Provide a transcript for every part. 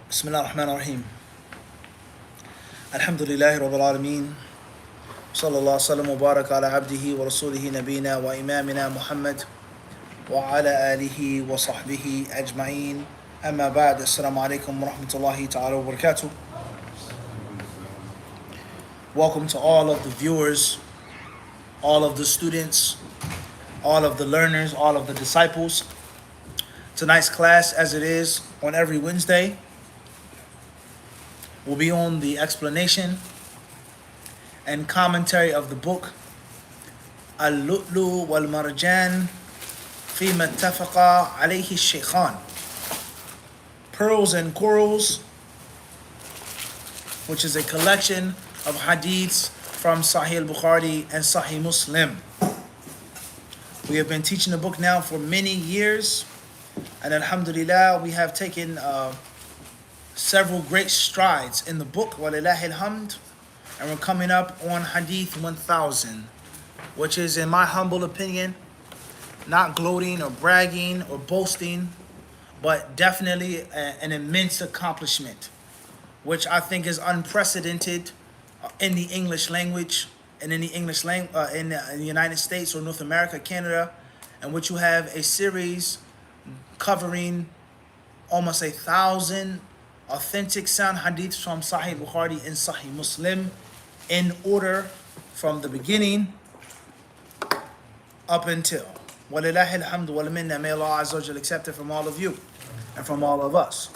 بسم الله الرحمن الرحيم الحمد لله رب العالمين صلى الله وسلم وبارك على عبده ورسوله نبينا وإمامنا محمد وعلى آله وصحبه أجمعين أما بعد السلام عليكم ورحمة الله تعالى وبركاته. Welcome to all of the viewers, all of the students, all of the learners, all of the disciples. Tonight's class, as it is on every Wednesday, will be on the explanation and commentary of the book Al-Lu'lu wal-Marjan Fima Ittafaqa Alayhi Shaykhan, Pearls and Corals, which is a collection of hadiths from Sahih al-Bukhari and Sahih Muslim. We have been teaching the book now for many years, and alhamdulillah, we have taken several great strides in the book, walillahi alhamd, and we're coming up on hadith 1000, which is, in my humble opinion, not gloating or bragging or boasting, but definitely an immense accomplishment, which I think is unprecedented in the English language and in the English language in the United States or North America, Canada, in which you have a series covering almost 1,000 authentic sound hadiths from Sahih Bukhari and Sahih Muslim in order from the beginning up until. Walillahi alhamdu wal minna. May Allah Azza wa Jal accept it from all of you and from all of us.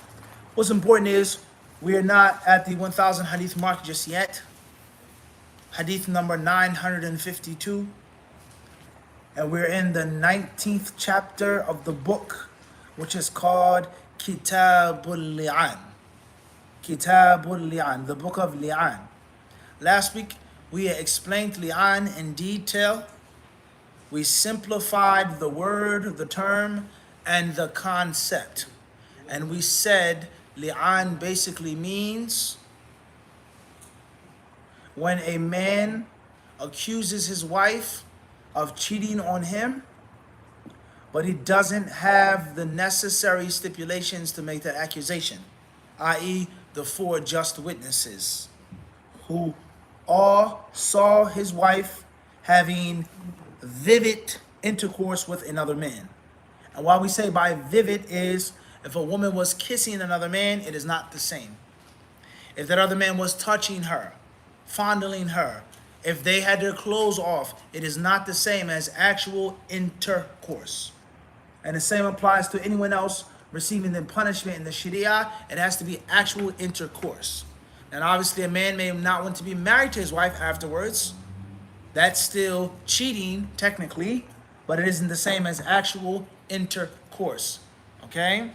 What's important is we are not at the 1,000 hadith mark just yet. Hadith number 952. And we're in the 19th chapter of the book, which is called Kitabul Li'an. Kitabul Li'an, the book of Li'an. Last week, we explained Li'an in detail. We simplified the word, the term, and the concept. And we said Li'an basically means when a man accuses his wife of cheating on him, but he doesn't have the necessary stipulations to make that accusation, i.e., the 4 just witnesses who all saw his wife having vivid intercourse with another man. And what we say by vivid is if a woman was kissing another man, it is not the same. If that other man was touching her, fondling her, if they had their clothes off, it is not the same as actual intercourse. And the same applies to anyone else receiving the punishment in the Sharia. It has to be actual intercourse. And obviously a man may not want to be married to his wife afterwards. That's still cheating, technically, but it isn't the same as actual intercourse. Okay?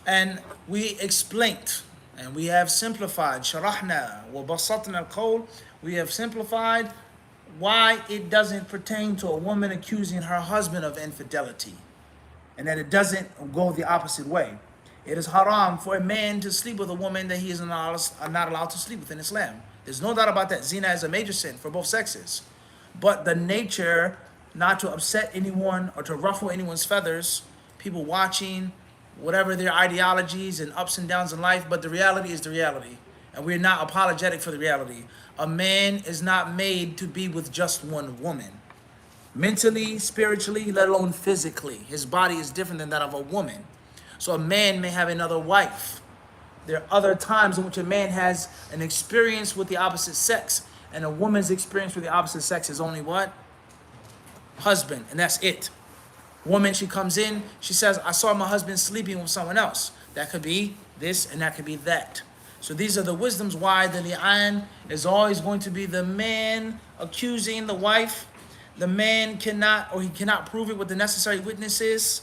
And we explained, and we have simplified, sharahna wa basatna al-qawl, we have simplified why it doesn't pertain to a woman accusing her husband of infidelity, and that it doesn't go the opposite way. It is haram for a man to sleep with a woman that he is not allowed to sleep with in Islam. There's no doubt about that. Zina is a major sin for both sexes. But the nature not to upset anyone or to ruffle anyone's feathers, people watching, whatever their ideologies and ups and downs in life, but the reality is the reality. And we're not apologetic for the reality. A man is not made to be with just one woman. Mentally, spiritually, let alone physically. His body is different than that of a woman. So a man may have another wife. There are other times in which a man has an experience with the opposite sex, and a woman's experience with the opposite sex is only what? Husband, and that's it. Woman, she comes in, she says, I saw my husband sleeping with someone else. That could be this and that could be that. So these are the wisdoms why the li'an is always going to be the man accusing the wife. The man cannot prove it with the necessary witnesses.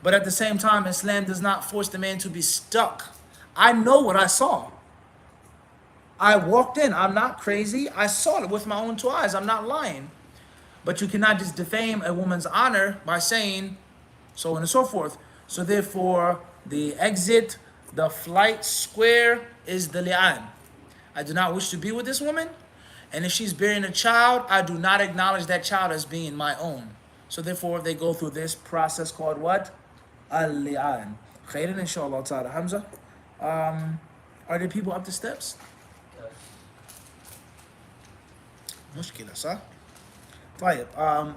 But at the same time, Islam does not force the man to be stuck. I know what I saw. I walked in. I'm not crazy. I saw it with my own 2 eyes. I'm not lying. But you cannot just defame a woman's honor by saying so on and so forth. So therefore, the exit, the flight square is the li'an. I do not wish to be with this woman. And if she's bearing a child, I do not acknowledge that child as being my own. So therefore, they go through this process called what? Al-li'an. Khairan, inshallah ta'ala. Hamza? Are there people up the steps? Yes. مشكلة صح؟ طيب,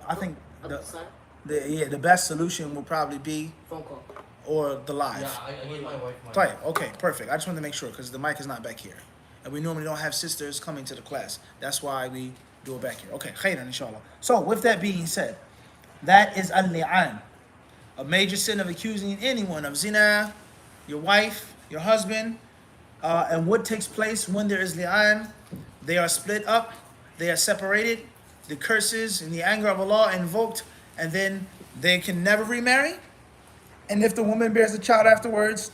I think Up the side? the best solution will probably be Phone call. or the live. Yeah, I gave my wife my. طيب, okay, perfect. I just wanted to make sure because the mic is not back here. And we normally don't have sisters coming to the class. That's why we do it back here. Okay, khairan inshallah. So with that being said, that is al-li'an. A major sin of accusing anyone of zina, your wife, your husband, and what takes place when there is li'an. They are split up, they are separated, the curses and the anger of Allah are invoked, and then they can never remarry. And if the woman bears a child afterwards,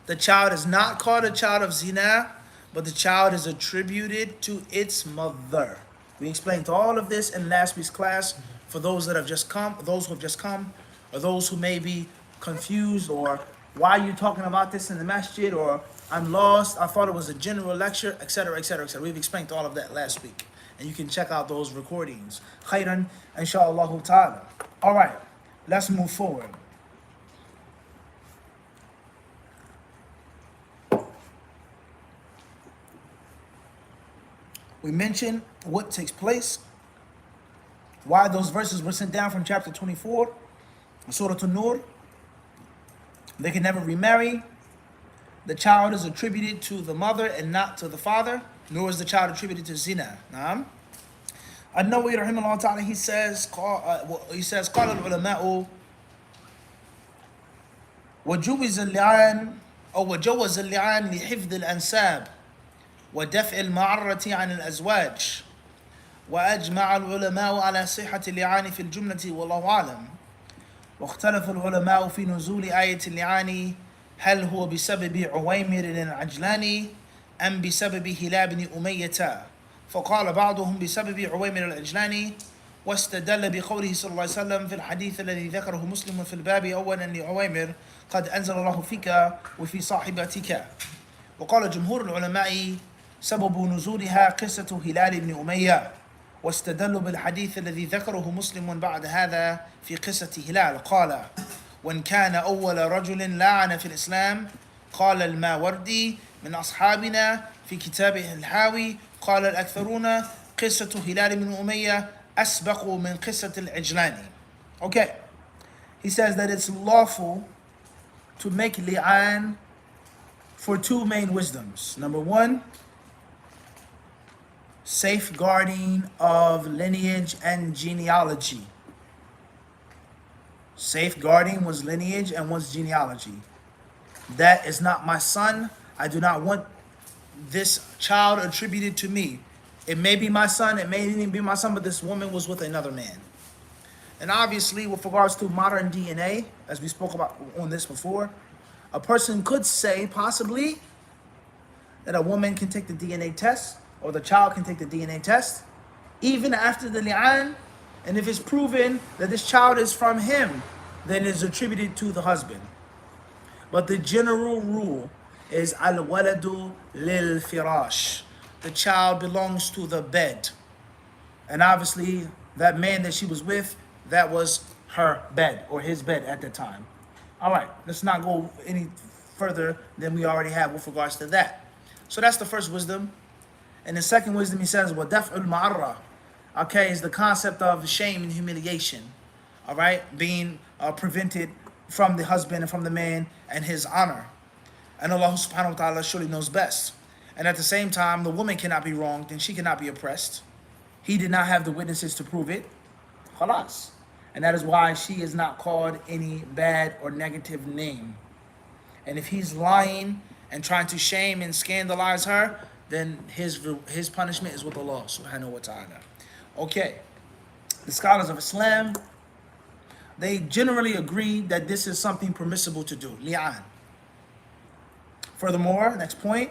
the child is not called a child of zina, but the child is attributed to its mother. We explained all of this in last week's class. For those that have just come, those who have just come, or those who may be confused, or why are you talking about this in the masjid, or I'm lost, I thought it was a general lecture, etc., etc., etc. We've explained all of that last week, and you can check out those recordings. Khairan, inshallah ta'ala. All right, let's move forward. We mentioned what takes place, why those verses were sent down from chapter 24, Surah An-Nur. They can never remarry. The child is attributed to the mother and not to the father, nor is the child attributed to zina. An-Nawawi rahimahullah ta'ala, he says, قال العلماء وجوز اللعان أو وجوز اللعان لحفظ الأنساب ودفع المعرة عن الأزواج وأجمع العلماء على صحة اللعان في الجملة والله أعلم واختلف العلماء في نزول آية اللعان هل هو بسبب عويمر العجلاني أم بسبب هلال بن أمية فقال بعضهم بسبب عويمر العجلاني واستدل بقوله صلى الله عليه وسلم في الحديث الذي ذكره مسلم في الباب أولا لعويمر قد أنزل الله فيك وفي صاحبتك وقال جمهور العلماء سبب نزولها قصة هلال بن أمية واستدلوا بالحديث الذي ذكره مسلم بعد هذا في قصة هلال قال وإن كان أول رجل لعن في الإسلام قال الماوردي من أصحابنا في كتابه الحاوي قال الأكثرون قصة هلال بن أمية أسبق من قصة العجلاني. Okay, he says that it's lawful to make li'an for two main wisdoms. Number one, safeguarding of lineage and genealogy. Safeguarding one's lineage and one's genealogy. That is not my son. I do not want this child attributed to me. It may be my son, it may even be my son, but this woman was with another man. And obviously, with regards to modern DNA, as we spoke about on this before, a person could say, possibly, that a woman can take the DNA test, or the child can take the DNA test, even after the li'an, and if it's proven that this child is from him, then it's attributed to the husband. But the general rule is al-waladu lil-firash. The child belongs to the bed. And obviously, that man that she was with, that was her bed, or his bed at the time. All right, let's not go any further than we already have with regards to that. So that's the first wisdom. And the second wisdom, he says, وَدَفْعُ الْمَعَرَّةِ. Okay, is the concept of shame and humiliation. All right, being prevented from the husband and from the man and his honor. And Allah subhanahu wa ta'ala surely knows best. And at the same time, the woman cannot be wronged and she cannot be oppressed. He did not have the witnesses to prove it. Khalas. And that is why she is not called any bad or negative name. And if he's lying and trying to shame and scandalize her, then his punishment is with Allah subhanahu wa ta'ala. Okay. The scholars of Islam, they generally agree that this is something permissible to do. Li'an. Furthermore, next point,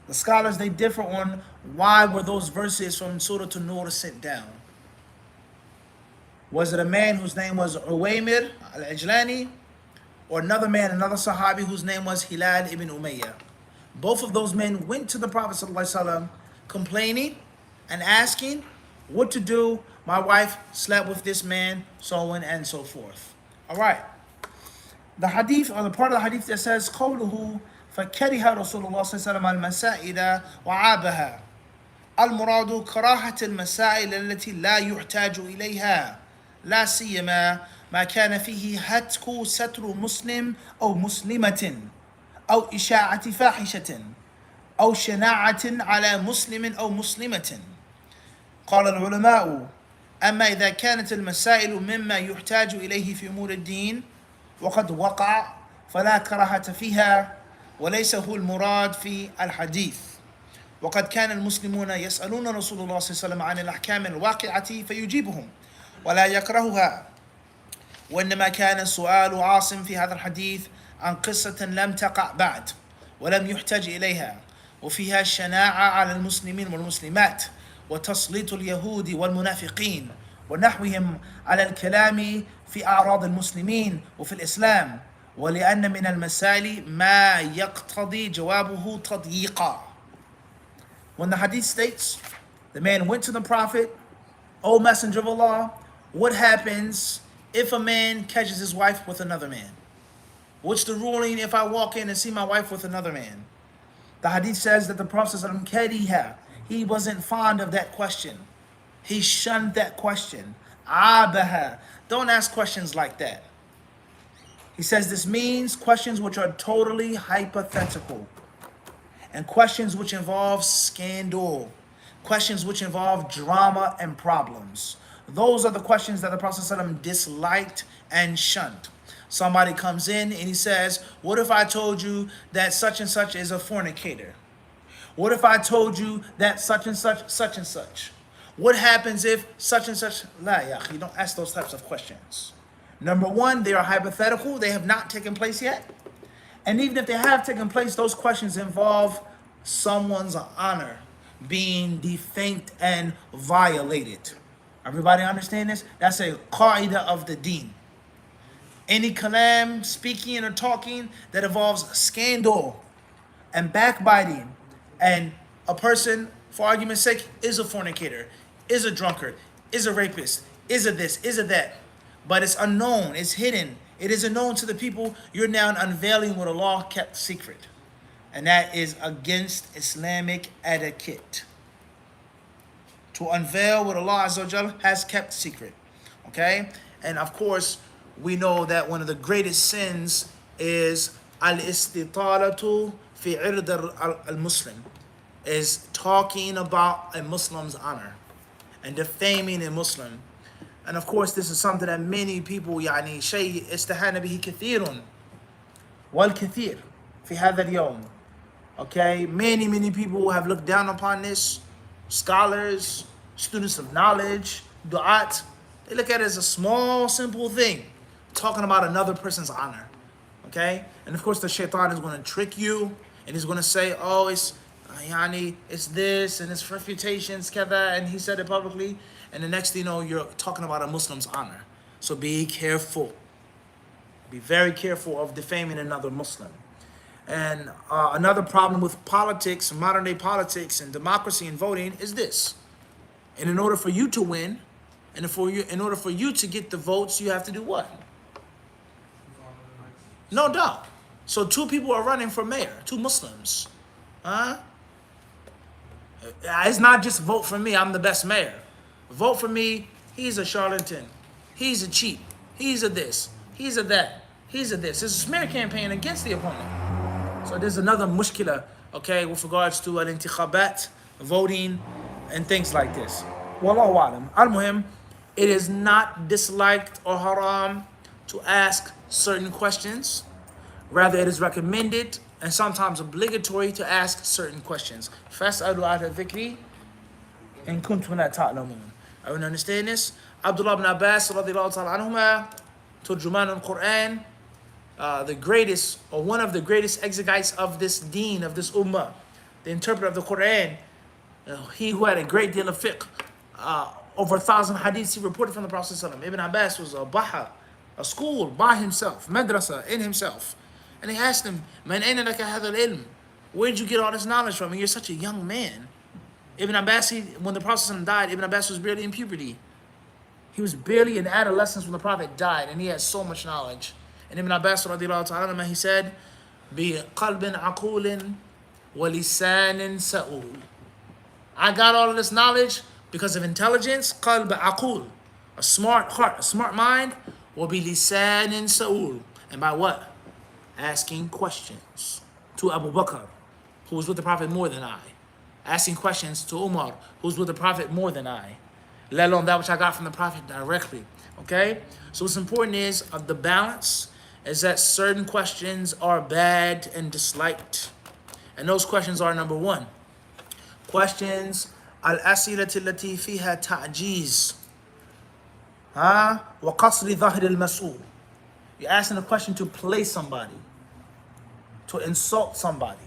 the scholars, they differ on why were those verses from Surah An-Nur sent down. Was it a man whose name was Uwaymir al-Ajlani, or another man, another Sahabi whose name was Hilal ibn Umayyah? Both of those men went to the Prophet ﷺ complaining and asking what to do. My wife slept with this man, so on and so forth. All right. The hadith, or the part of the hadith that says, قَوْلُهُ فكره رسول الله صلى الله عليه وسلم المسائل وعابها. المراد كراهة المسائل التي لا يحتاج إليها، لا سيما ما كان فيه هتك ستر مسلم أو مسلمة، أو إشاعة فاحشة، أو شناعة على مسلم أو مسلمة. قال العلماء: أما إذا كانت المسائل مما يحتاج إليه في أمور الدين وقد وقع فلا كراهة فيها، وليس هو المراد في الحديث. وقد كان المسلمون يسألون رسول الله صلى الله عليه وسلم عن الأحكام الواقعة فيجيبهم ولا يكرهها، وإنما كان السؤال عاصم في هذا الحديث عن قصة لم تقع بعد ولم يحتج إليها، وفيها الشناعة على المسلمين والمسلمات، وتسليط اليهود والمنافقين ونحوهم على الكلام في أعراض المسلمين وفي الإسلام، ولأن من المسائل ما يقتضي جوابه تضييقا. When the hadith states, the man went to the Prophet, O Messenger of Allah, what happens if a man catches his wife with another man? What's the ruling if I walk in and see my wife with another man? The hadith says that the Prophet kariha, he wasn't fond of that question. He shunned that question. Abaha, don't ask questions like that. He says this means questions which are totally hypothetical, and questions which involve scandal, questions which involve drama and problems. Those are the questions that the Prophet ﷺ disliked and shunned. Somebody comes in and he says, what if I told you that such and such is a fornicator? What if I told you that such and such, such and such? What happens if such and such? La ya akhi, don't ask those types of questions. Number one, they are hypothetical. They have not taken place yet. And even if they have taken place, those questions involve someone's honor being defamed and violated. Everybody understand this? That's a qaida of the deen. Any kalam, speaking or talking that involves scandal and backbiting, and a person, for argument's sake, is a fornicator, is a drunkard, is a rapist, is a this, is a that, but it's unknown, it's hidden, it isn't known to the people, you're now unveiling what Allah kept secret. And that is against Islamic etiquette. To unveil what Allah Azza wa Jal has kept secret. Okay? And of course, we know that one of the greatest sins is al-istitalatu fi ird al-Muslim, is talking about a Muslim's honor and defaming a Muslim. And of course, this is something that many people يعني شيء استهان به كثير والكثير في هذا اليوم. Okay, many people have looked down upon this. Scholars, students of knowledge, du'at, they look at it as a small, simple thing, talking about another person's honor. Okay, and of course the shaitan is going to trick you, and he's going to say, oh, it's this and it's refutations, kada, and he said it publicly, and the next thing you know, you're talking about a Muslim's honor. So be careful. Be very careful of defaming another Muslim. And another problem with politics, modern day politics and democracy and voting is this. And in order for you to win, and in order for you to get the votes, you have to do what? No doubt. So two people are running for mayor, two Muslims. It's not just vote for me, I'm the best mayor. Vote for me, he's a charlatan. He's a cheat. He's a this. He's a that. He's a this. It's a smear campaign against the opponent. So there's another mushkila, okay, with regards to al-intikhabat, voting, and things like this. Wallahu alam. Al-muhim, it is not disliked or haram to ask certain questions. Rather, it is recommended and sometimes obligatory to ask certain questions. فَاسْأَلُوا أَهْلَ الذِّكْرِ إِن كُنتُمْ لَا تَعْلَمُونَ. Everyone understand this? Abdullah ibn Abbas radiallahu ta'ala anhuma, Turjuman al-Quran, the greatest, or one of the greatest exegetes of this deen, of this ummah, the interpreter of the Quran, he who had a great deal of fiqh, over 1,000 hadiths he reported from the Prophet ﷺ. Ibn Abbas was a baha, a school by himself, madrasa in himself. And he asked him, Man ayna laka hadha al-ilm? Where'd you get all this knowledge from? And you're such a young man. Ibn Abbas, when the Prophet ﷺ died, Ibn Abbas was barely in puberty. He was barely in adolescence when the Prophet died, and he had so much knowledge. And Ibn Abbas radiallahu ta'ala, he said, بِقَلْبٍ عَقُولٍ وَلِسَانٍ سَؤُولٍ. I got all of this knowledge because of intelligence, qalb aqul, a smart heart, a smart mind, will be lisanin sa'ul. And by what? Asking questions to Abu Bakr, who was with the Prophet more than I. Asking questions to Umar, who was with the Prophet more than I. Let alone that which I got from the Prophet directly. Okay? So what's important is of the balance is that certain questions are bad and disliked. And those questions are number one. Questions al-asilati allati fiha ta'jiz. وَقَصْرِ ظَهْرِ الْمَسْئُولِ. You're asking a question to play somebody, to insult somebody,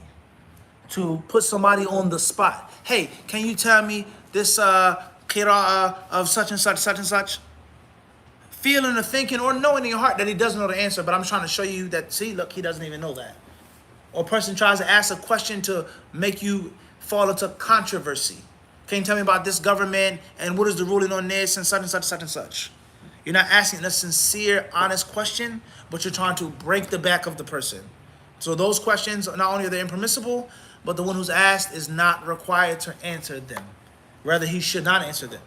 to put somebody on the spot. Hey, can you tell me this qira'ah of such and such, such and such? Feeling or thinking or knowing in your heart that he doesn't know the answer, but I'm trying to show you that, see, look, he doesn't even know that. Or a person tries to ask a question to make you fall into controversy. Can you tell me about this government and what is the ruling on this and such and such, such and such? You're not asking a sincere, honest question, but you're trying to break the back of the person. So those questions, not only are they impermissible, but the one who's asked is not required to answer them. Rather, he should not answer them.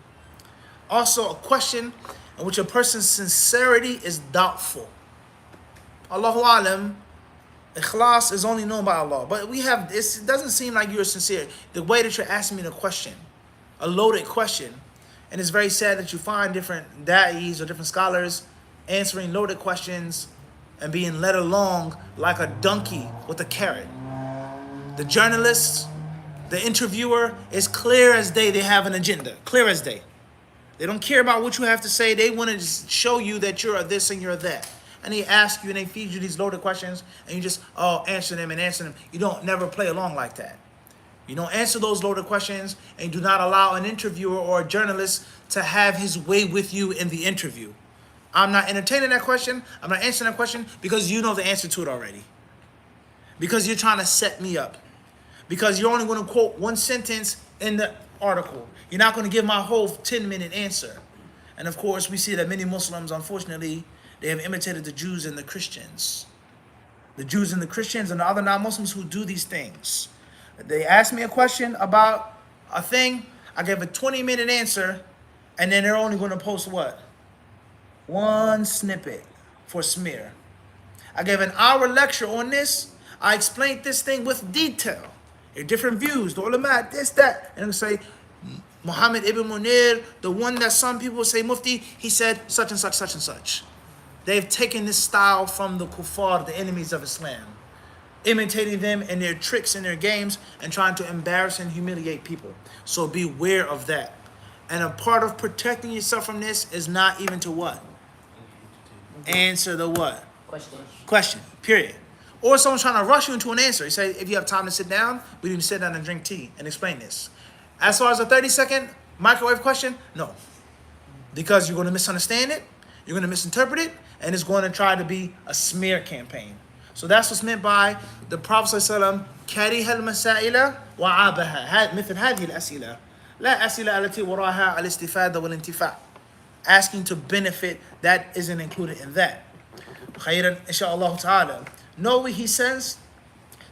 Also, a question in which a person's sincerity is doubtful. Allahu alam, ikhlas is only known by Allah. But it doesn't seem like you're sincere. The way that you're asking me the question, a loaded question, and it's very sad that you find different da'is or different scholars answering loaded questions and being led along like a donkey with a carrot. The journalist, the interviewer, is clear as day. They have an agenda, clear as day. They don't care about what you have to say. They want to just show you that you're this and you're that. And they ask you and they feed you these loaded questions and you just answer them and answer them. You don't never play along like that. You don't answer those loaded questions and you do not allow an interviewer or a journalist to have his way with you in the interview. I'm not entertaining that question. I'm not answering that question because you know the answer to it already. Because you're trying to set me up. Because you're only going to quote one sentence in the article. You're not going to give my whole 10-minute answer. And of course, we see that many Muslims, unfortunately, they have imitated the Jews and the Christians. The Jews and the Christians and the other non-Muslims who do these things. They asked me a question about a thing. I gave a 20-minute answer. And then they're only going to post what? One snippet for smear. I gave an hour lecture on this. I explained this thing with detail. There are different views, the ulama, this, that. And I'm say, Muhammad ibn Munir, the one that some people say mufti, he said such and such, such and such. They've taken this style from the kuffar, the enemies of Islam, imitating them in their tricks and their games and trying to embarrass and humiliate people. So beware of that. And a part of protecting yourself from this is not even to what? Answer the what? Question, period. Or someone's trying to rush you into an answer. You say, if you have time to sit down, we need to sit down and drink tea and explain this. As far as a 30-second microwave question, no. Because you're going to misunderstand it, you're going to misinterpret it, and it's going to try to be a smear campaign. So that's what's meant by the Prophet ﷺ, كَرِهَ الْمَسَائِلَ وَعَابَهَا مثل هذه الأسئلة لا أسئلة التي وراها الاستفادة والانتفاع. Asking to benefit, that isn't included in that. خيرا إن شاء الله تعالى. No, he says,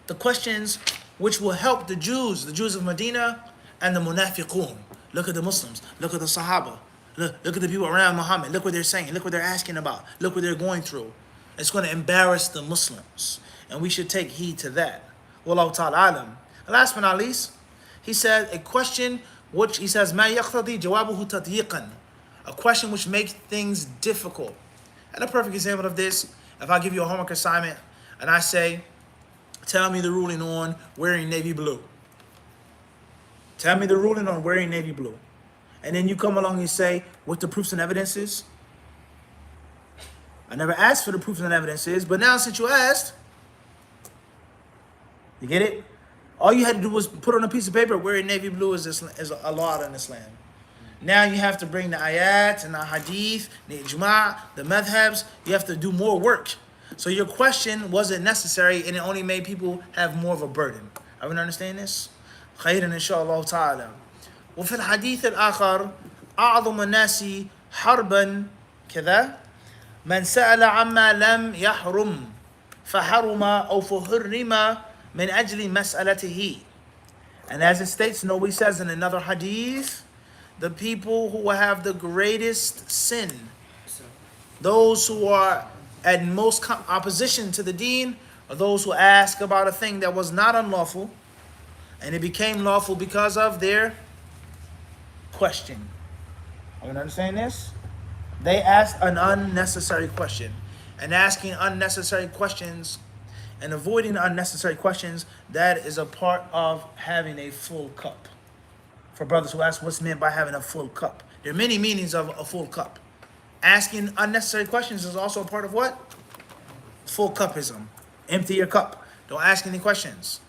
the questions which will help the Jews of Medina and the munafiqun. Look at the Muslims, look at the Sahaba, look at the people around Muhammad, look what they're saying, look what they're asking about, look what they're going through. It's going to embarrass the Muslims, and we should take heed to that. Wallahu ta'ala alam. Last but not least, he said a question which he says, مَا يَقْتَضِي جَوَابُهُ تَضْيِيقًا, a question which makes things difficult. And a perfect example of this, if I give you a homework assignment, and I say, tell me the ruling on wearing navy blue. Tell me the ruling on wearing navy blue. And then you come along and you say, what the proofs and evidences? I never asked for the proofs and evidences, but now since you asked, you get it? All you had to do was put on a piece of paper, wearing navy blue is a law in Islam. Now you have to bring the ayat and the hadith, the ijma', the madhabs. You have to do more work. So your question wasn't necessary and it only made people have more of a burden. Are we understand this? خيرا إن شاء الله تعالى. وفي الحديث الآخر أعظم الناس حربا كذا من سأل عما لم يحرم فحرم أو فحرم من أجل مسألته. And as it states, Nawawi says in another hadith, the people who have the greatest sin, those who are at most opposition to the deen, are those who ask about a thing that was not unlawful, and it became lawful because of their question. Are you understanding this? They asked an unnecessary question. And asking unnecessary questions and avoiding unnecessary questions, that is a part of having a full cup. For brothers who ask what's meant by having a full cup, there are many meanings of a full cup. Asking unnecessary questions is also a part of what? Full cupism. Empty your cup. Don't ask any questions.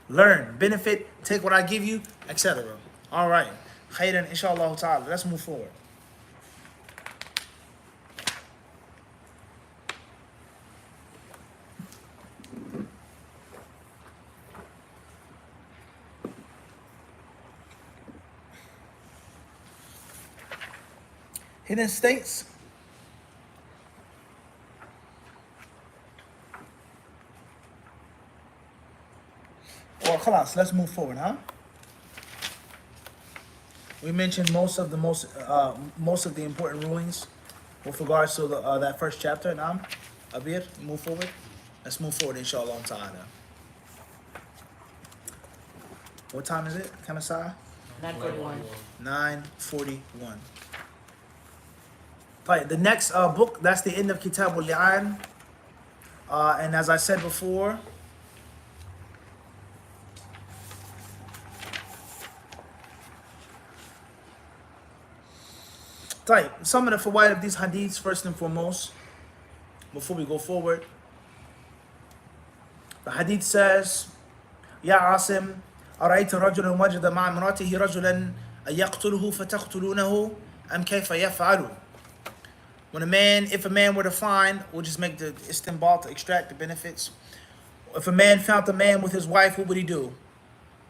Learn, benefit, take what I give you, etc. All right. Khairan, inshallah ta'ala. Let's move forward. He then states, well, khalas, let's move forward, huh? We mentioned most of the important rulings with regards to that first chapter. Now, Abir, move forward. Let's move forward, inshallah ta'ala. What time is it, Kamasai? 9:41. 9:41. Right, the next book, that's the end of Kitab al-Li'an. And as I said before, right, some of the fawaid of these hadiths, first and foremost, before we go forward. The hadith says, Ya Asim, أرأيت رجلا وجد مع امرأته رجلا يقتله فتقتلونه أم كيف يفعل? If a man were to find, we'll just make the istinbat to extract the benefits. If a man found a man with his wife, what would he do?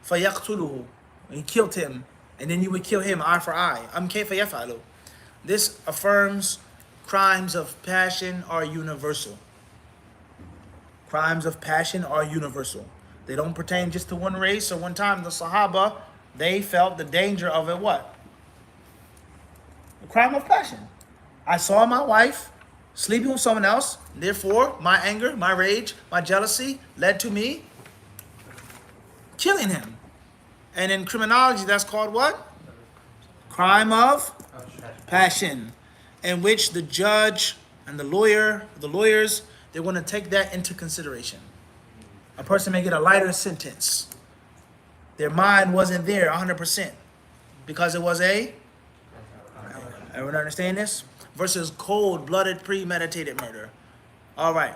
فَيَقْتُلُهُ. He killed him, and then you would kill him, eye for eye. كَيْفَ يَفْعَلُ. This affirms crimes of passion are universal. Crimes of passion are universal. They don't pertain just to one race or one time. The Sahaba, they felt the danger of it what? A crime of passion. I saw my wife sleeping with someone else, therefore my anger, my rage, my jealousy led to me killing him. And in criminology, that's called what? Crime of passion, in which the judge and the lawyers, they want to take that into consideration. A person may get a lighter sentence. Their mind wasn't there 100% because it was everyone understand this? Versus cold-blooded, premeditated murder. All right.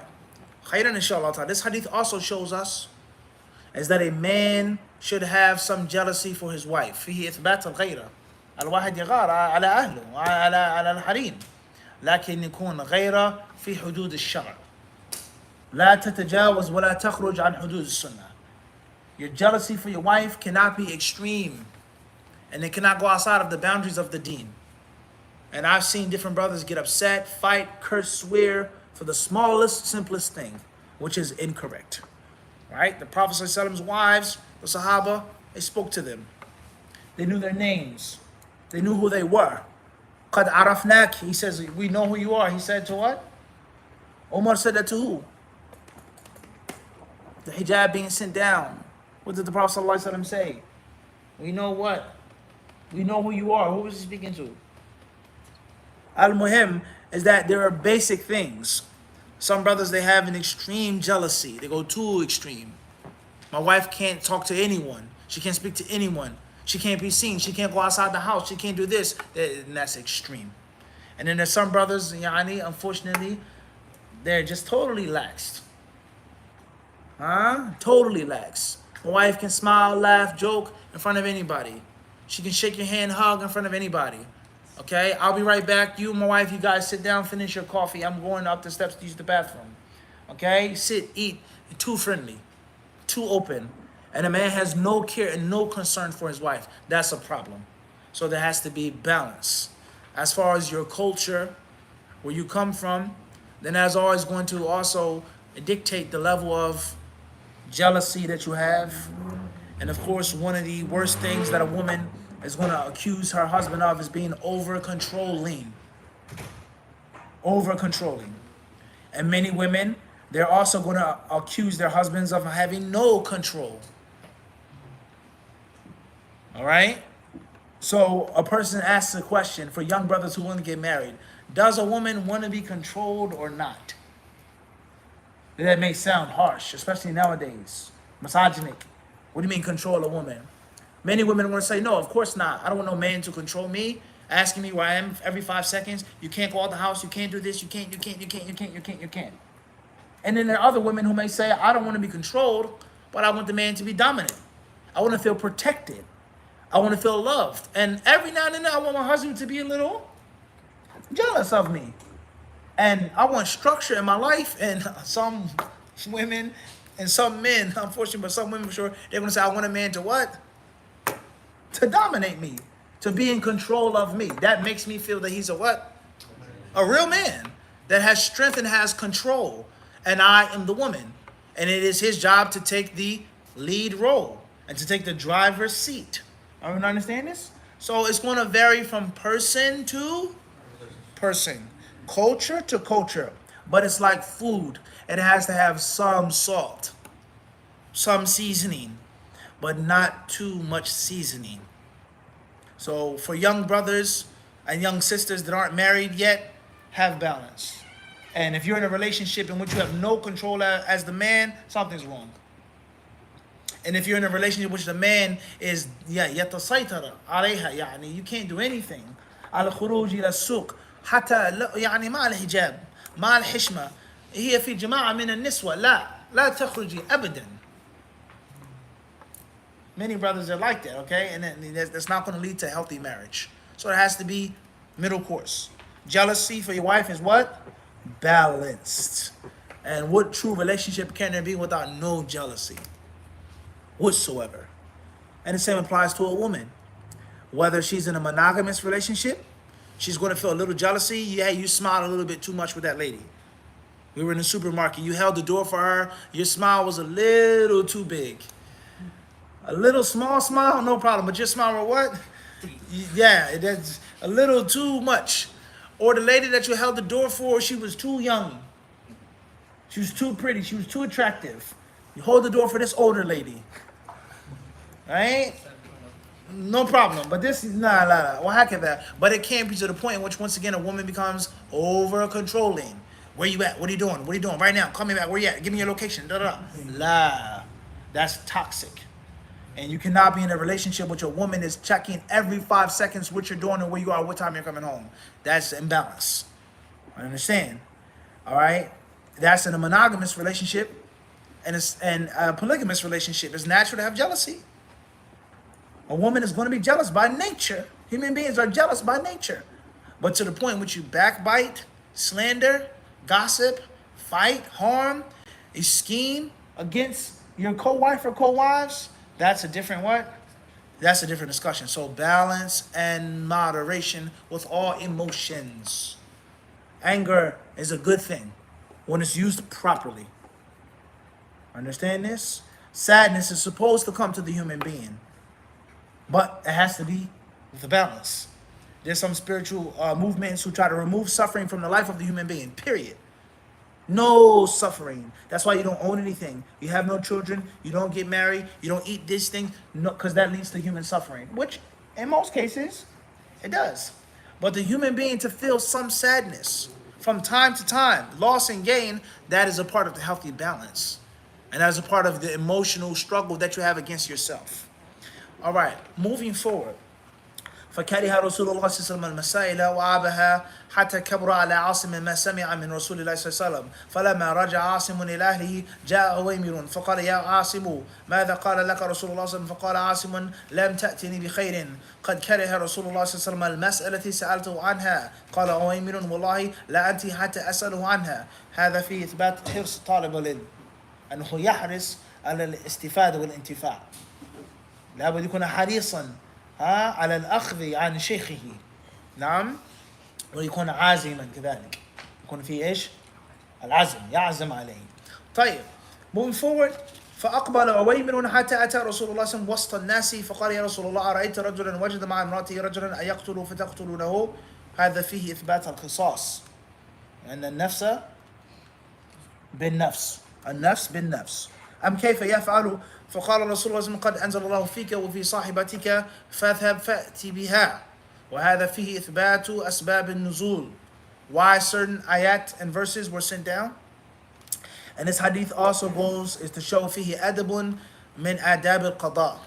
Khairan inshallah ta'ala. This hadith also shows us is that a man should have some jealousy for his wife. فيه إثبات الغيرة. الواحد يغار على أهله على الحريم. لكن يكون غيرة في حدود الشرع. لا تتجاوز ولا تخرج عن حدود السنة. Your jealousy for your wife cannot be extreme, and it cannot go outside of the boundaries of the deen. And I've seen different brothers get upset, fight, curse, swear for the smallest, simplest thing, which is incorrect. Right? The Prophet ﷺ's wives, the Sahaba, they spoke to them. They knew their names. They knew who they were. قَدْ عَرَفْنَاكِ. He says, we know who you are. He said to what? Umar said that to who? The hijab being sent down. What did the Prophet ﷺ say? We know what? We know who you are. Who was he speaking to? Al-Muhim is that there are basic things. Some brothers, they have an extreme jealousy. They go too extreme. My wife can't talk to anyone. She can't speak to anyone. She can't be seen. She can't go outside the house. She can't do this. And that's extreme. And then there's some brothers, unfortunately, they're just totally lax. Totally lax. My wife can smile, laugh, joke in front of anybody. She can shake your hand, hug in front of anybody. Okay, I'll be right back. You and my wife, you guys sit down, finish your coffee. I'm going up the steps to use the bathroom. Okay, sit, eat. Too friendly, too open. And a man has no care and no concern for his wife. That's a problem. So there has to be balance. As far as your culture, where you come from, then that's always going to also dictate the level of jealousy that you have. And of course, one of the worst things that a woman is going to accuse her husband of is being over controlling. Over controlling. And many women, they're also going to accuse their husbands of having no control. All right? So a person asks a question for young brothers who want to get married. Does a woman want to be controlled or not? That may sound harsh, especially nowadays. Misogynic. What do you mean control a woman? Many women want to say, no, of course not. I don't want no man to control me, asking me where I am every 5 seconds. You can't go out the house. You can't do this. You can't. And then there are other women who may say, I don't want to be controlled, but I want the man to be dominant. I want to feel protected. I want to feel loved. And every now and then I want my husband to be a little jealous of me. And I want structure in my life. And some women and some men, unfortunately, but some women for sure, they're going to say, I want a man to what? To dominate me. To be in control of me. That makes me feel that he's a what? A real man. That has strength and has control. And I am the woman. And it is his job to take the lead role. And to take the driver's seat. Everyone understand this? So it's going to vary from person to person. Culture to culture. But it's like food. It has to have some salt. Some seasoning. But not too much seasoning. So for young brothers and young sisters that aren't married yet, have balance. And if you're in a relationship in which you have no control as the man, something's wrong. And if you're in a relationship in which the man is يتسيطر عليها يعني you can't do anything على الخروج إلى السوق حتى يعني مع الحجاب مع الحشمة هي في جماعة من النسوة لا تخرجي أبدا. Many brothers are like that, okay? And that's not going to lead to a healthy marriage. So it has to be middle course. Jealousy for your wife is what? Balanced. And what true relationship can there be without no jealousy? Whatsoever. And the same applies to a woman. Whether she's in a monogamous relationship, she's going to feel a little jealousy. Yeah, you smiled a little bit too much with that lady. We were in the supermarket. You held the door for her. Your smile was a little too big. A little small smile, no problem. But your smile was what? Yeah, that's a little too much. Or the lady that you held the door for, she was too young. She was too pretty. She was too attractive. You hold the door for this older lady. Right? No problem. But this is nah. Well, how can that? But it can be to the point in which once again a woman becomes over controlling. Where you at? What are you doing? What are you doing right now? Call me back. Where you at? Give me your location. La. That's toxic. And you cannot be in a relationship with your woman is checking every 5 seconds what you're doing and where you are, what time you're coming home. That's imbalance. I understand. All right? That's in a monogamous relationship. And a polygamous relationship. It's natural to have jealousy. A woman is going to be jealous by nature. Human beings are jealous by nature. But to the point in which you backbite, slander, gossip, fight, harm, you scheme against your co-wife or co-wives, that's a different what? That's a different discussion. So balance and moderation with all emotions. Anger is a good thing when it's used properly. Understand this? Sadness is supposed to come to the human being. But it has to be with a balance. There's some spiritual movements who try to remove suffering from the life of the human being, period. No suffering. That's why you don't own anything. You have no children. You don't get married. You don't eat this thing, because that leads to human suffering, which in most cases, it does. But the human being to feel some sadness from time to time, loss and gain, that is a part of the healthy balance. And that is a part of the emotional struggle that you have against yourself. All right, moving forward. فكره رسول الله صلى الله عليه وسلم المسائل وعابها حتى كبر على عاصم ما سمع من رسول الله صلى الله عليه وسلم فلما رجع عاصم إلى أهله جاء أويمر فقال يا عاصم ماذا قال لك رسول الله صلى الله عليه وسلم فقال عاصم لم تأتني بخير قد كره رسول الله صلى الله عليه وسلم المسألة سألته عنها قال أويمر والله لا أنت حتى أسأله عنها. هذا في إثبات حرص طالب العلم أنه يحرص على الاستفادة والانتفاع. لابد يكون حريصا على الأخذ عن شيخه. نعم. ويكون عازما كذلك. يكون في إيش؟ العزم. يعزم عليه. طيب. Moving forward. فأقبل عويمر حتى أتى رسول الله صلى الله عليه وسلم وسط الناس فقال يا رسول الله أرأيت رجلا وجد مع امرأته رجلا أيقتل فتقتلونه. هذا فيه إثبات القصاص أن النفس بالنفس، النفس بالنفس. أم كيف يفعل؟ فقال رسول الله قد أنزل الله فيك وفي صاحبتك فاذهب فأتي بها. وهذا فيه إثبات أسباب النزول, why certain ayat and verses were sent down. And this hadith also goes is to show فيه أدب من آداب القضاء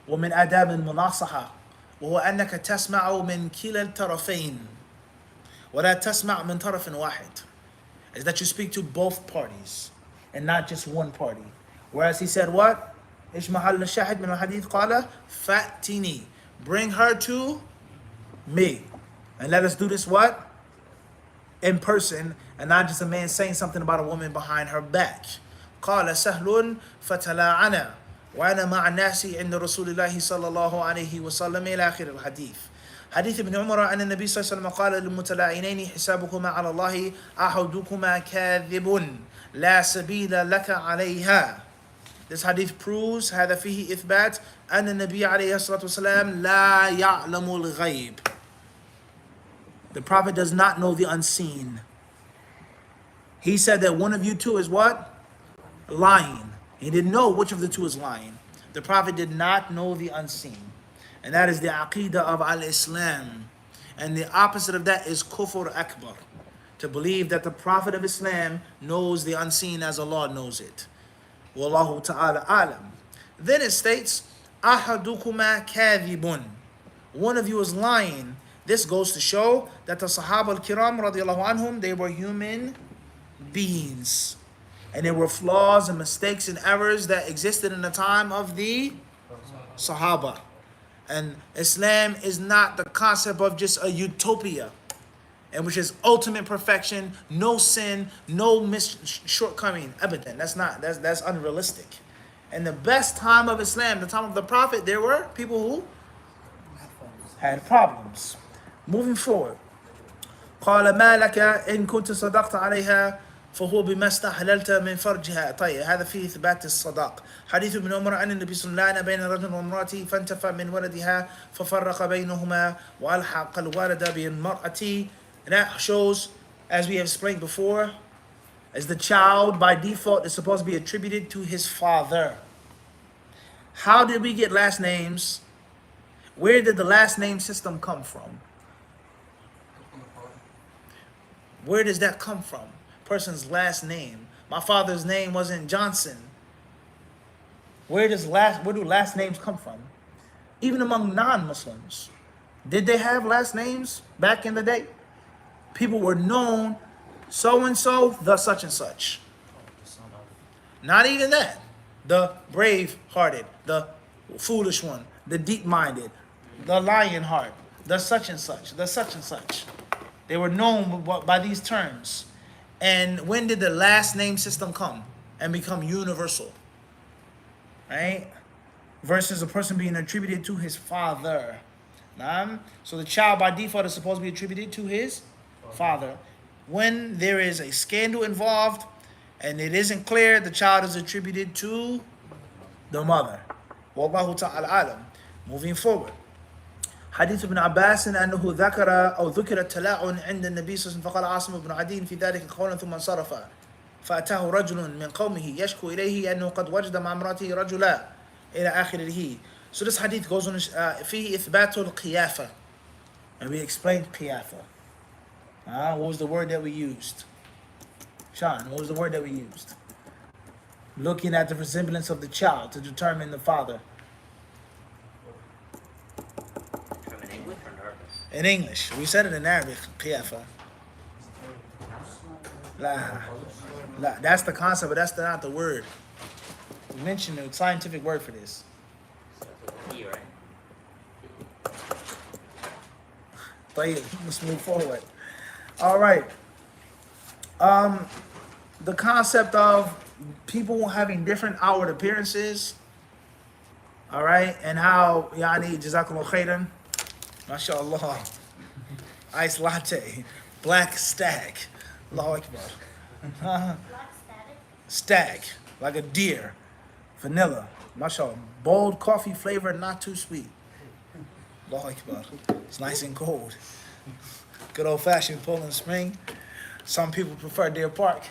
ومن آداب المناصحة وهو أنك تسمع من كلا الطرفين ولا تسمع من طرف واحد, is that you speak to both parties and not just one party. Whereas he said what? إيش محل الشاهد من الحديث؟ قال فأتني, bring her to me. And let us do this what? In person, and not just a man saying something about a woman behind her back. قال سهل فتلاعنا وأنا مع الناس عند رسول الله صلى الله عليه وسلم إلى آخر الحديث. حديث ابن عمر أن النبي صلى الله عليه وسلم قال للمتلاعنين حسابكما على الله أحدكما كاذب لا سبيل لك عليها. This hadith proves هذا فيه إثبات أن النبي عليه الصلاة والسلام لا يعلم الغيب. The Prophet does not know the unseen. He said that one of you two is what? Lying. He didn't know which of the two is lying. The Prophet did not know the unseen. And that is the aqidah of al-Islam. And the opposite of that is kufr akbar. To believe that the Prophet of Islam knows the unseen as Allah knows it. Wallahu ta'ala alam. Then it states, Ahadukuma kadhibun. One of you is lying. This goes to show that the Sahaba al-Kiram radiallahu anhum, they were human beings. And there were flaws and mistakes and errors that existed in the time of the Sahaba. And Islam is not the concept of just a utopia, and which is ultimate perfection, no sin, no shortcoming. Abadan. That's unrealistic. And the best time of Islam, the time of the Prophet, there were people who had problems. Moving forward. قال ما لك إن كنت صدقت عليها فهو بما استحللت من فرجها. طيب هذا فيه إثبات الصداق. حديث ابن عمر أن النبي صلى الله عليه وسلم بين رجل وامرأته فانتفى من ولدها ففرق بينهما وألحق الولد بالمرأة. And that shows, as we have explained before, as the child by default is supposed to be attributed to his father. How did we get last names? Where did the last name system come from? Where does that come from? Person's last name. My father's name wasn't Johnson. Where do last names come from? Even among non-Muslims. Did they have last names back in the day? People were known so-and-so, the such and such. Not even that. The brave-hearted, the foolish one, the deep-minded, the lion heart, the such and such, the such and such. They were known by these terms. And when did the last name system come and become universal? Right? Versus a person being attributed to his father. So the child by default is supposed to be attributed to his father. When there is a scandal involved and it isn't clear, the child is attributed to the mother. Wallahu ta'ala alam. Moving forward. حديث ابن عباس أنه ذكر التلاعن عند النبي صلى الله عليه وسلم فقال عاصم بن عدي في ذلك قولا ثم انصرف فأتاه رجل من قومه يشكو إليه أنه قد وجد مع امرأته رجلا إلى آخره. So this hadith goes on فيه إثبات القيافة, and we explained قيافة. What was the word that we used? Sean, what was the word that we used? Looking at the resemblance of the child to determine the father. In English. We said it in Arabic, قيافة. La. That's the concept, but that's not the word. We mentioned a scientific word for this. Let's move forward. All right. The concept of people having different outward appearances. All right, and how yani jazakallahu khairan. MashaAllah. Ice latte. Black static. Allahu Akbar. Black static? Stag, like a deer. Vanilla, mashallah. Bold coffee flavor, not too sweet. Allahu Akbar. It's nice and cold. Good old fashioned Poland Spring. Some people prefer Deer Park.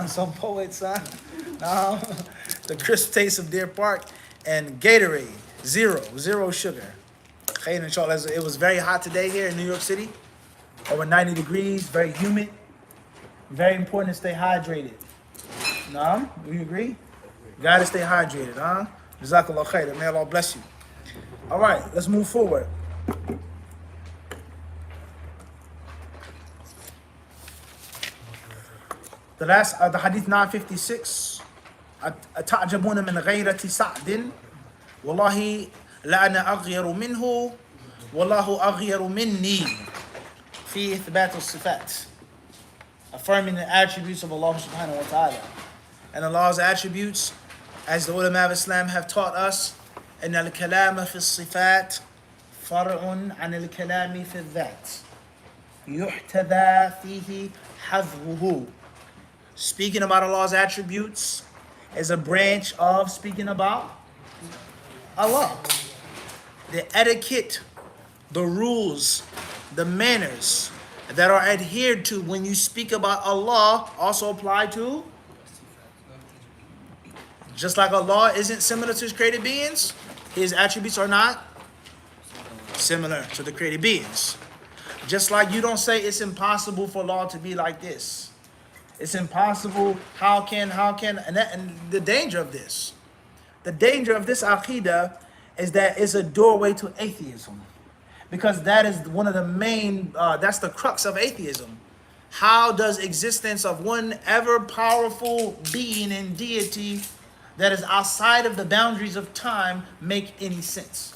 Some poets, the crisp taste of Deer Park. And Gatorade, zero sugar. Khayr inshallah. It was very hot today here in New York City. Over 90 degrees, very humid. Very important to stay hydrated. Naam, do you agree? Gotta stay hydrated, huh? Jazakallah khair. May Allah bless you. All right, let's move forward. The last, the hadith 956. أتعجبون من غيرة سعد والله لأنا أغير منه والله أغير مني في إثبات الصفات, affirming the attributes of Allah subhanahu wa ta'ala. And Allah's attributes, as the ulama of Islam have taught us, أن الكلام في الصفات فرع عن الكلام في الذات يحتذى فيه حذوه. Speaking about Allah's attributes is a branch of speaking about Allah. The etiquette, the rules, the manners that are adhered to when you speak about Allah also apply to, just like Allah isn't similar to His created beings, His attributes are not similar to the created beings. Just like you don't say it's impossible for Allah to be like this. It's impossible. How can, and the danger of this aqidah is that it's a doorway to atheism. Because that is one of the main, that's the crux of atheism. How does existence of one ever powerful being and deity that is outside of the boundaries of time make any sense?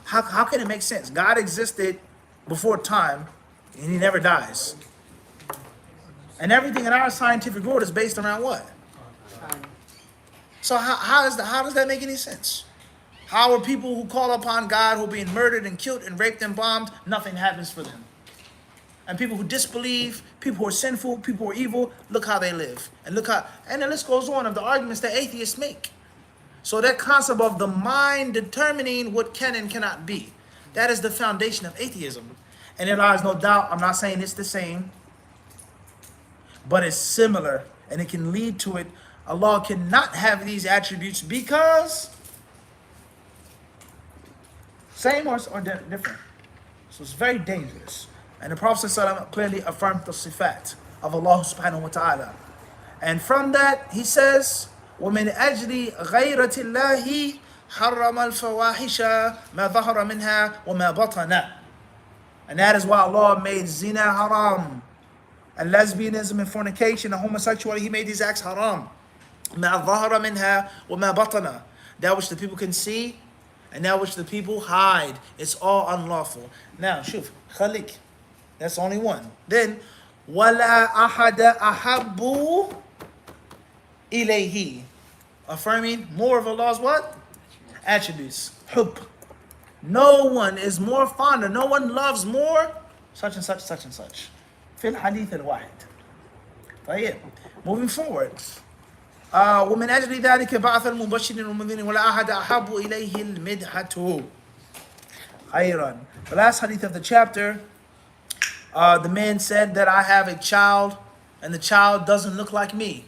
How can it make sense? God existed before time, and He never dies. And everything in our scientific world is based around what? So how does that make any sense? How are people who call upon God, who are being murdered and killed and raped and bombed, nothing happens for them? And people who disbelieve, people who are sinful, people who are evil, look how they live. And the list goes on of the arguments that atheists make. So that concept of the mind determining what can and cannot be, that is the foundation of atheism. And there lies no doubt, I'm not saying it's the same, but it's similar, and it can lead to it. Allah cannot have these attributes because same or different. So it's very dangerous. And the Prophet ﷺ clearly affirmed the sifat of Allah subhanahu wa ta'ala. And from that, he says, وَمِنْ أَجْلِ غَيْرَةِ اللَّهِ حَرَّمَ الْفَوَاحِشَ مَا ظَهَرَ مِنْهَا وَمَا بَطَنَ. And that is why Allah made zina haram, and lesbianism and fornication and homosexuality. He made these acts haram. مَا ظَهَرَ مِنْهَا وَمَا بَطَنَ. That which the people can see and that which the people hide. It's all unlawful. Now, shuf, khalik. That's only one. Then, وَلَا أَحَدَ أَحَبُّ إِلَيْهِ. Affirming more of Allah's what? Attributes. Hub. No one is more fonder, no one loves more such and such, such and such. Fil hadith al-wahid. طيب. Moving forward. ومن أجل ذلك بعث المبشرين والمنذرين ولا أحد أحب إليه المدحة. خيرا. The last hadith of the chapter, the man said that I have a child and the child doesn't look like me.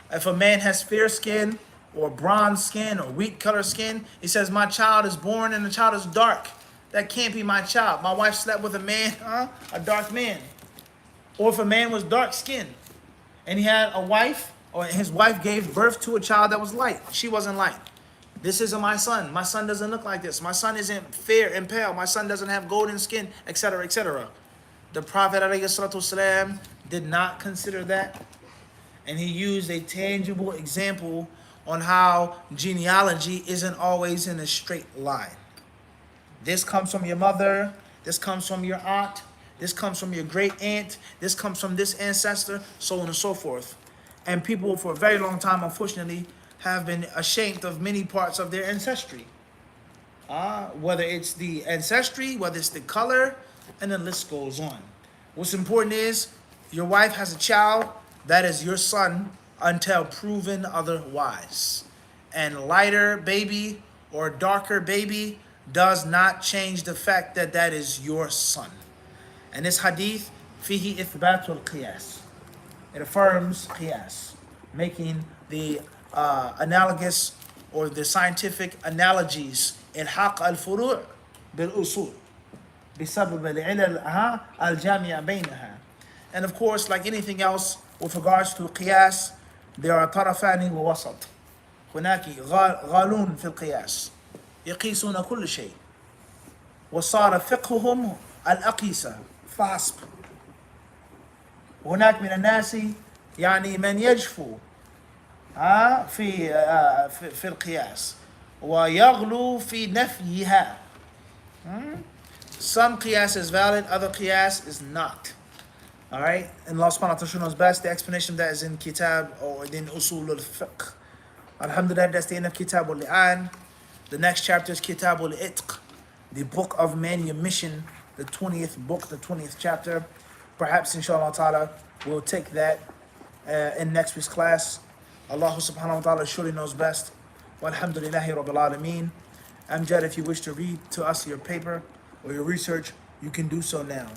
If a man has fair skin or bronze skin or wheat color skin, he says my child is born and the child is dark. That can't be my child. My wife slept with a man, a dark man. Or if a man was dark skinned and he had a wife, or his wife gave birth to a child that was light, she wasn't light. This isn't my son. My son doesn't look like this. My son isn't fair and pale. My son doesn't have golden skin, etc., etc. The Prophet ﷺ did not consider that. And he used a tangible example on how genealogy isn't always in a straight line. This comes from your mother. This comes from your aunt. This comes from your great aunt. This comes from this ancestor, so on and so forth. And people for a very long time, unfortunately, have been ashamed of many parts of their ancestry. Whether it's the ancestry, whether it's the color, and the list goes on. What's important is your wife has a child, that is your son until proven otherwise. And lighter baby or darker baby does not change the fact that that is your son. And this hadith, fihi ithbatul qiyas. It affirms qiyas, making the analogous or the scientific analogies الحاق الفروع بالأصول بسبب العلل الجامعة بينها. And of course, like anything else with regards to qiyas, there are طرفان ووسط. هناك غالون في القياس يقيسون كل شيء وصار فقههم الأقيسة فحسب. هناك من الناس يعني من يجفو في القياس ويغلو في نفيها. Some qiyas is valid, other qiyas is not. Alright? And Allah subhanahu wa ta'ala knows best. The explanation of that is in Kitab or in Usul al-Fiqh. Alhamdulillah, that's the end of Kitab al-Li'an. The next chapter is Kitab al-Itq, the book of manumission, the 20th book, the 20th chapter. Perhaps, inshallah ta'ala, we'll take that in next week's class. Allah subhanahu wa ta'ala surely knows best. Walhamdulillahi rabbil alameen. Amjad, if you wish to read to us your paper or your research, you can do so now.